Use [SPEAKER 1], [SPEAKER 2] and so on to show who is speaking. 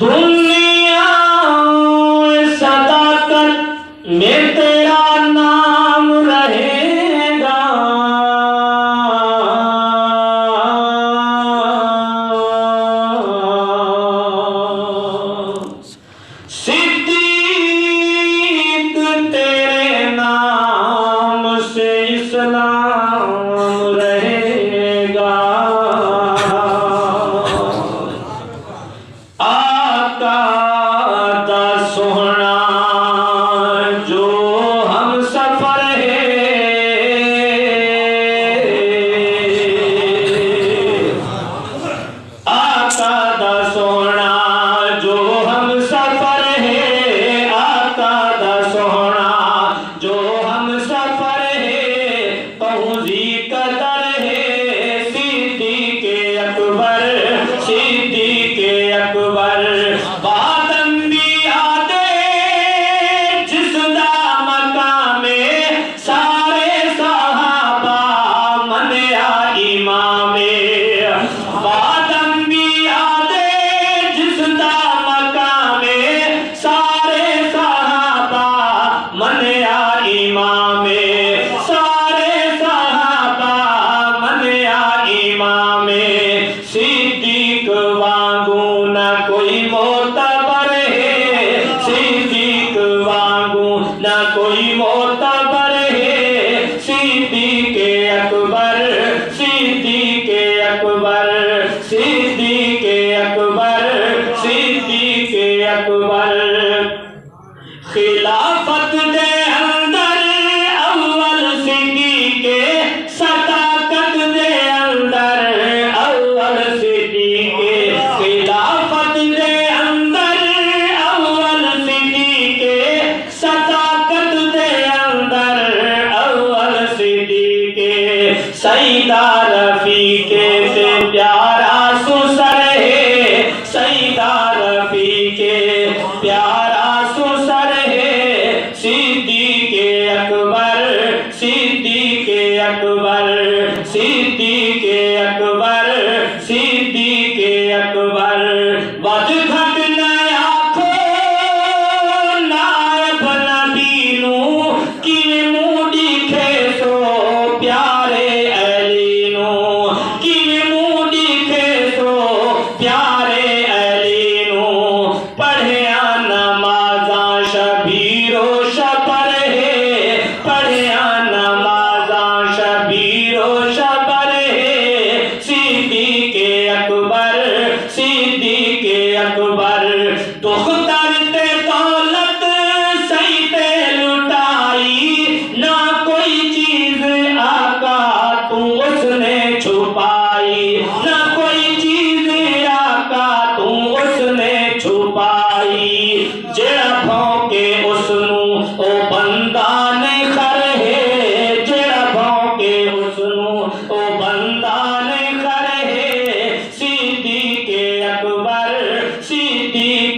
[SPEAKER 1] دنیا صداقت میں تیرا نام رہے گا، صدیق تیرے نام سے اسلام رہے گا، آقا دا سوہنا جو ہم سفر ہے، آقا دا سوہنا جو ہم سفر ہے، آقا دا سوہنا جو ہم سفر ہے، پہنچی قدر ہے صدیق اکبر، صدیق اکبر، بات انبیاء دے جس دا مقام سارے صحابہ منیا امام، بات انبیاء دے جس دا مقام سارے صحابہ منیا امام، سارے صحابہ منیا امام، صدیق وانگو نہ کوئی معتبر ہے، صدیق وانگو نہ کوئی معتبر ہے، صدیق اکبر، صدیق اکبر، صدیق اکبر، صدیق اکبر، خلافت دے اندر اول صدیق، صداقت دے اندر اول صدیق، خلافت دے اندر اول صدیق، صداقت دے اندر اول صدیق، سیدہ رفیق سے پیارا سسر ہے، سیدہ رفیق پیارا سسر ہے، صدیق اکبر، صدیق اکبر، صدیق اکبر، صدیق اکبر، ود گھٹ نیا کھو نائب نبی نو کیویں منہ ڈیکھے سو پیارے علی نو، کیویں منہ ڈیکھے سو پیارے علی نو، پڑھیا نمازاں شبیر و شبر ہے، پڑھیا نمازاں شبیر و شبر ہے، صدیق اکبر، صدیق اکبر، دختر تے دولت سہی تے لٹائی، نہ کوئی چیز آقا تو اس نے چھپائی، نہ کوئی چیز آقا تو اس نے چھپائی، جڑا بھونکے اس نو او بندہ نہیں خر ہے، جڑا بھونکے اس نو او بندہ نہیں خر ہے، صدیق اکبر، صدیق